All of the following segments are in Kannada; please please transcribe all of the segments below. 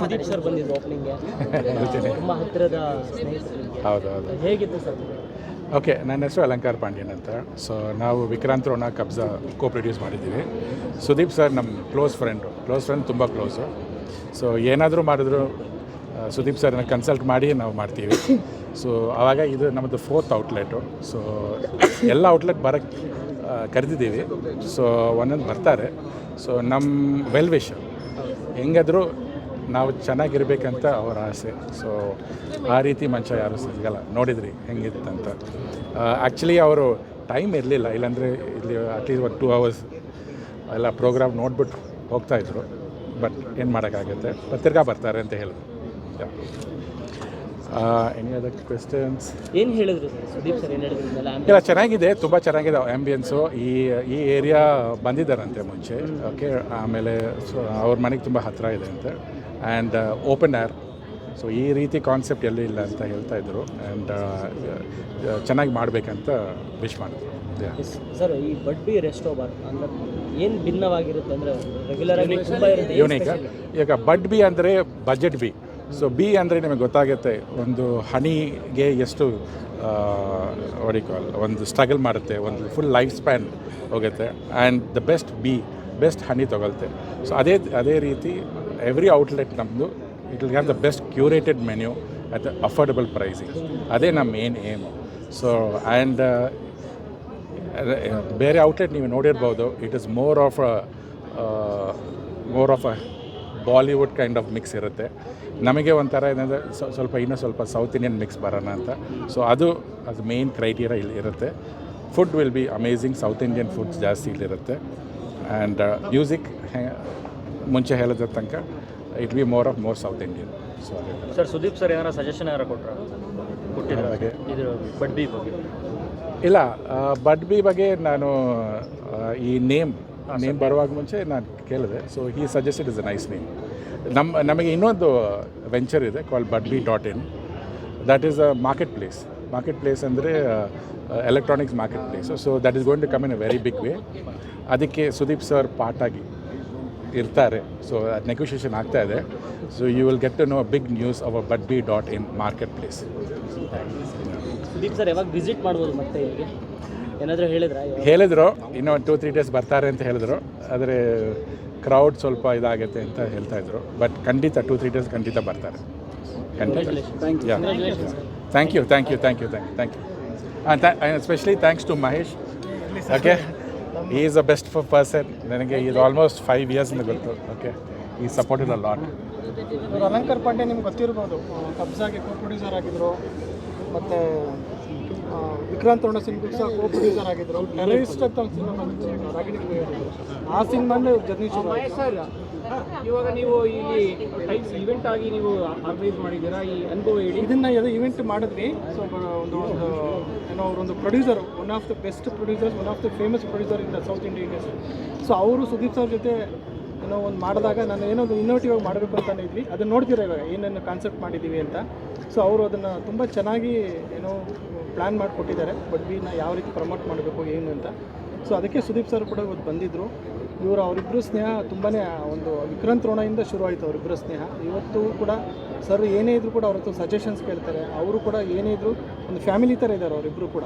ಸುದೀಪ್ ಸರ್ ಬಂದಿದ್ರು ಓಪನಿಂಗ್ಗೆ, ತುಂಬ ಹತ್ತಿರದ ಸ್ನೇಹಿತರು. ಹೌದು. ಹೇಗಿತ್ತು ಸರ್? ಓಕೆ, ನನ್ನ ಹೆಸರು ಅಲಂಕಾರ್ ಪಾಂಡ್ಯನ್ ಅಂತ. ಸೊ ನಾವು ವಿಕ್ರಾಂತ್ ರೋಣ ಕಬ್ಜಾ ಪ್ರೊಡ್ಯೂಸ್ ಮಾಡಿದ್ದೀವಿ. ಸುದೀಪ್ ಸರ್ ನಮ್ಮ ಕ್ಲೋಸ್ ಫ್ರೆಂಡ್ ತುಂಬ ಕ್ಲೋಸು. ಸೊ ಏನಾದರೂ ಮಾಡಿದ್ರು ಸುದೀಪ್ ಸರ್ನ ಕನ್ಸಲ್ಟ್ ಮಾಡಿ ನಾವು ಮಾಡ್ತೀವಿ. ಸೊ ಆವಾಗ ಇದು ನಮ್ಮದು 4th ಔಟ್ಲೆಟು. ಸೊ ಎಲ್ಲ ಔಟ್ಲೆಟ್ ಬರೋಕ್ಕೆ ಕರೆದಿದ್ದೀವಿ. ಸೊ ಒಂದೊಂದು ಬರ್ತಾರೆ. ಸೊ ನಮ್ಮ ವೆಲ್ ವಿಶ್ ಹೆಂಗಾದರೂ ನಾವು ಚೆನ್ನಾಗಿರ್ಬೇಕಂತ ಅವರ ಆಸೆ. ಸೊ ಆ ರೀತಿ ಮನುಷ್ಯ ಯಾರೂ ಸಿಗಲ್ಲ. ನೋಡಿದ್ರಿ ಹೆಂಗಿತ್ತಂತ. ಆ್ಯಕ್ಚುಲಿ ಅವರು ಟೈಮ್ ಇರಲಿಲ್ಲ, ಇಲ್ಲಾಂದರೆ ಇಲ್ಲಿ ಅಟ್ಲೀಸ್ಟ್ ಒಂದು 2 hours ಎಲ್ಲ ಪ್ರೋಗ್ರಾಮ್ ನೋಡಿಬಿಟ್ಟು ಹೋಗ್ತಾಯಿದ್ರು. ಬಟ್ ಏನು ಮಾಡೋಕ್ಕಾಗುತ್ತೆ, ತಿರ್ಗಾ ಬರ್ತಾರೆ ಅಂತ ಹೇಳಿದ್ರು. Any other questions? ಏನು ಹೇಳಿದ್ರು ಸರ್ ಸುದೀಪ್ ಸರ್? ಏನು ಹೇಳಿದ್ರು? ಇಲ್ಲ, ಚೆನ್ನಾಗಿದೆ, ತುಂಬ ಚೆನ್ನಾಗಿದೆ ಆ್ಯಂಬಿಯನ್ಸು. ಈ ಏರಿಯಾ ಬಂದಿದ್ದಾರಂತೆ ಮುಂಚೆ. ಓಕೆ, ಆಮೇಲೆ ಸೊ ಅವ್ರ ಮನೆಗೆ ತುಂಬ ಹತ್ತಿರ ಇದೆ ಅಂತೆ. And open air. ಸೊ ಈ ರೀತಿ ಕಾನ್ಸೆಪ್ಟ್ ಎಲ್ಲೂ ಇಲ್ಲ ಅಂತ ಹೇಳ್ತಾಯಿದ್ರು. ಆ್ಯಂಡ್ ಚೆನ್ನಾಗಿ ಮಾಡಬೇಕಂತ ವಿಶ್ ಮಾಡಿದ್ರು. ಸರ್, ಈ ಬಡ್ಬಿ ರೆಸ್ಟೋ ಬಾರ್ ಅಂದರೆ ಏನು ಭಿನ್ನವಾಗಿರುತ್ತೆ ಅಂದರೆ ರೆಗ್ಯುಲರ್ ಆಗಿ ತುಂಬ ಇರುತ್ತೆ, ಯುನೀಕ್. ಈಗ ಬಡ್ ಬಿ ಅಂದರೆ ಬಜೆಟ್ ಬಿ. ಸೊ ಬಿ ಅಂದರೆ ನಿಮಗೆ ಗೊತ್ತಾಗುತ್ತೆ ಒಂದು ಹನಿಗೆ ಎಷ್ಟು ಒಂದು ಸ್ಟ್ರಗಲ್ ಮಾಡುತ್ತೆ, ಒಂದು ಫುಲ್ ಲೈಫ್ ಸ್ಪ್ಯಾನ್ ಹೋಗುತ್ತೆ. ಆ್ಯಂಡ್ ದ ಬೆಸ್ಟ್ ಹನಿ ತೊಗೊಳುತ್ತೆ. ಸೊ ಅದೇ ರೀತಿ ಎವ್ರಿ ಔಟ್ಲೆಟ್ ನಮ್ಮದು it will have the best curated menu at affordable pricing. ಅದೇ ನಮ್ಮ ಮೇನ್ ಏಮು. ಸೊ ಆ್ಯಂಡ್ ಬೇರೆ ಔಟ್ಲೆಟ್ ನೀವು ನೋಡಿರ್ಬೋದು, it is more of a Bollywood kind of mix ಇರುತ್ತೆ. ನಮಗೆ ಒಂಥರ ಏನಂದರೆ ಇನ್ನೂ ಸ್ವಲ್ಪ ಸೌತ್ ಇಂಡಿಯನ್ ಮಿಕ್ಸ್ ಬರೋಣ ಅಂತ. ಸೊ ಅದು ಮೇನ್ ಕ್ರೈಟೀರಿಯಾ ಇಲ್ಲಿ ಇರುತ್ತೆ. Food will be amazing. South Indian foods ಜಾಸ್ತಿ ಇಲ್ಲಿರುತ್ತೆ. ಆ್ಯಂಡ್ ಮ್ಯೂಸಿಕ್ ಮುಂಚೆ ಹೇಳಿದ ತನಕ it be more south Indian. So ಅದೇ ಸರ್, ಸುದೀಪ್ ಸರ್ ಏನಾರ ಸಜೆಷನ್ ಕೊಟ್ಟಿರೋ ಬಗ್ಗೆ ಇದು ಬಡ್ ಬಿ ಬಗ್ಗೆ? ಇಲ್ಲ, ಬಡ್ ಬಿ ಬಗ್ಗೆ ನಾನು ಈ ನೇಮ್ ಬರುವಾಗ ಮುಂಚೆ ನಾನು ಕೇಳಿದೆ. So he suggested is a nice name. ನಮಗೆ ಇನ್ನೊಂದು ವೆಂಚರ್ ಇದೆ call budbee.in. That is a market place ಅಂದರೆ electronics market place. So that is going to come in a very big way. ಅದಕ್ಕೆ ಸುದೀಪ್ ಸರ್ ಪಾರ್ಟಾಗಿ ಇರ್ತಾರೆ. ಸೊ ನೆಗೋಷಿಯೇಷನ್ ಆಗ್ತಾ ಇದೆ. So you will get to know big news of a budbee.in market place. Sudeep sir ಯಾವಾಗ ವಿಸಿಟ್ ಮಾಡ್ಬೋದು ಮತ್ತೆ ಇಲ್ಲಿಗೆ ಏನಾದರೂ ಹೇಳಿದ್ರು ಇನ್ನೂ 2-3 days ಬರ್ತಾರೆ ಅಂತ ಹೇಳಿದ್ರು. ಆದರೆ ಕ್ರೌಡ್ ಸ್ವಲ್ಪ ಇದಾಗುತ್ತೆ ಅಂತ ಹೇಳ್ತಾಯಿದ್ರು. ಬಟ್ ಖಂಡಿತ 2-3 days ಖಂಡಿತ ಬರ್ತಾರೆ. Thank you. And especially thanks to Mahesh. Okay, he is the best person. ನನಗೆ ಇದು ಆಲ್ಮೋಸ್ಟ್ 5 years ಗೊತ್ತು. ಓಕೆ, ಈ supported a lot. Alankar Pandey ನಿಮ್ಗೆ ಗೊತ್ತಿರ್ಬೋದು, ಕಬ್ಜಾಗೆ ಪ್ರೊಡ್ಯೂಸರ್ ಆಗಿದ್ದರು. ಮತ್ತು ವಿಕ್ರಾಂತ್ ರೋಣ ಸಿನಿಮಾಗೆ ಸಹ ಪ್ರೊಡ್ಯೂಸರ್ ಆಗಿದ್ದರು. ಟೆರರಿಸ್ಟ್ ಅಂತ ಒಂದು ಸಿನಿಮಾ ಬಂದಿತ್ತು, ರಾಗಿಣಿಗೆ. ಆ ಸಿನಿಮಾನೇ ಜರ್ನಿ ಶುರು ಆಯಿತು. ಇವಾಗ ನೀವು ಇಲ್ಲಿ ಇವೆಂಟ್ ಆಗಿ ನೀವು ಆರ್ಗನೈಸ್ ಮಾಡಿದ್ದೀರಾ, ಈ ಅನುಭವ ಹೇಳಿ. ಇದನ್ನು ಇವೆಂಟ್ ಮಾಡಿದ್ವಿ. ಸೊ ಅವರೊಂದು producer, one of the best producers, one of the famous producer in the south India industry. So ಅವರು ಸುದೀಪ್ ಸರ್ ಜೊತೆ ಒಂದು ಮಾಡಿದಾಗ ನಾನು ಏನೋ ಒಂದು ಇನ್ನೋವೇಟಿವ್ ಆಗಿ ಮಾಡಬೇಕು ಅಂತಲೇ ಇದ್ವಿ. ಅದನ್ನು ನೋಡ್ತೀರಾ ಇವಾಗ ಏನೇನು ಕಾನ್ಸೆಪ್ಟ್ ಮಾಡಿದ್ದೀವಿ ಅಂತ. ಸೊ ಅವರು ಅದನ್ನು ತುಂಬ ಚೆನ್ನಾಗಿ ಪ್ಲ್ಯಾನ್ ಮಾಡಿಕೊಟ್ಟಿದ್ದಾರೆ. ಬಡ್ಬಿನ ಯಾವ ರೀತಿ ಪ್ರಮೋಟ್ ಮಾಡಬೇಕು ಏನು ಅಂತ. ಸೊ ಅದಕ್ಕೆ ಸುದೀಪ್ ಸರ್ ಕೂಡ ಇವತ್ತು ಬಂದಿದ್ದರು. ಅವರಿಬ್ಬರು ಸ್ನೇಹ ತುಂಬಾ ಒಂದು ವಿಕ್ರಾಂತ್ ರೋಣದಿಂದ ಶುರುವಾಯಿತು ಅವರಿಬ್ಬರ ಸ್ನೇಹ. ಇವತ್ತು ಕೂಡ ಸರ್ ಏನೇ ಇದ್ದರೂ ಕೂಡ ಅವ್ರ ಹತ್ರ ಸಜೆಷನ್ಸ್ ಕೇಳ್ತಾರೆ. ಅವರು ಕೂಡ ಏನೇ ಇದ್ದರೂ ಒಂದು ಫ್ಯಾಮಿಲಿ ಥರ ಇದ್ದಾರೆ ಅವರಿಬ್ಬರು ಕೂಡ.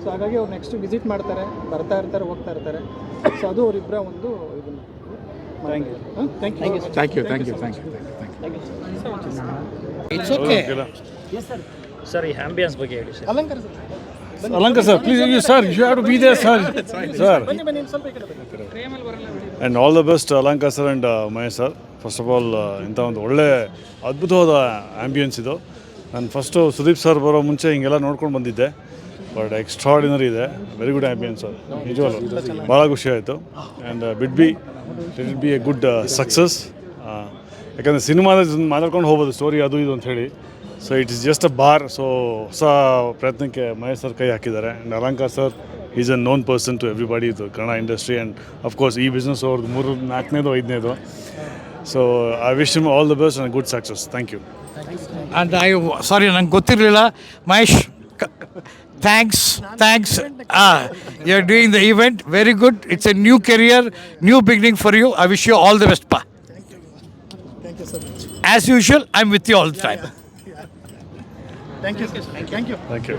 ಸೊ ಹಾಗಾಗಿ ಅವ್ರು ನೆಕ್ಸ್ಟ್ ವಿಸಿಟ್ ಮಾಡ್ತಾರೆ, ಬರ್ತಾ ಇರ್ತಾರೆ, ಹೋಗ್ತಾ ಇರ್ತಾರೆ. ಸೊ ಅದು ಅವರಿಬ್ಬರ ಒಂದು ಇದನ್ನು. Thank you. It's okay sir. ಈ ಆಂಬಿಯನ್ಸ್ ಬಗ್ಗೆ ಹೇಳಿ sir. Alankar sir, please, sir, you have to be there, sir. Sir. And all the best, Alankar sir and Mahesh sir. First of all, ಇಂಥ ಒಂದು ಒಳ್ಳೆ ಅದ್ಭುತವಾದ ಆ್ಯಂಬಿಯನ್ಸ್ ಇದು. ನಾನು ಫಸ್ಟು ಸುದೀಪ್ ಸರ್ ಬರೋ ಮುಂಚೆ ಹಿಂಗೆಲ್ಲ ನೋಡ್ಕೊಂಡು ಬಂದಿದ್ದೆ. ಬಟ್ ಎಕ್ಸ್ಟ್ರಾರ್ಡಿನರಿ ಇದೆ. ವೆರಿ ಗುಡ್ ಆ್ಯಂಬಿಯನ್ಸ್ ಸರ್, ನಿಜವಲ್ಲ ಭಾಳ ಖುಷಿ ಆಯಿತು. And let it be a good success. ಯಾಕಂದರೆ ಸಿನಿಮಾದ ಮಾತಾಡ್ಕೊಂಡು ಹೋಗ್ಬೋದು ಸ್ಟೋರಿ ಅದು ಇದು ಅಂತ ಹೇಳಿ. So it is just a bar. So ಹೊಸ ಪ್ರಯತ್ನಕ್ಕೆ ಮಹೇಶ್ ಸರ್ ಕೈ ಹಾಕಿದ್ದಾರೆ. And Alankar sir is a known person to everybody ಇದು ಕನ್ನಡ ಇಂಡಸ್ಟ್ರಿ. ಆ್ಯಂಡ್ ಅಫ್ಕೋರ್ಸ್ ಈ ಬಿಸ್ನೆಸ್ ಅವ್ರದ್ದು 3, 4ನೇದು 5ನೇದು. So I wish him all the best and good success. Thank you. And sorry, ನಂಗೆ ಗೊತ್ತಿರಲಿಲ್ಲ Mahesh. Thanks. You are doing the event very good. It's a new career, new beginning for you. I wish you all the best, pa. Thank you so much. As usual, I'm with you all the time. Thank you sir thank you thank you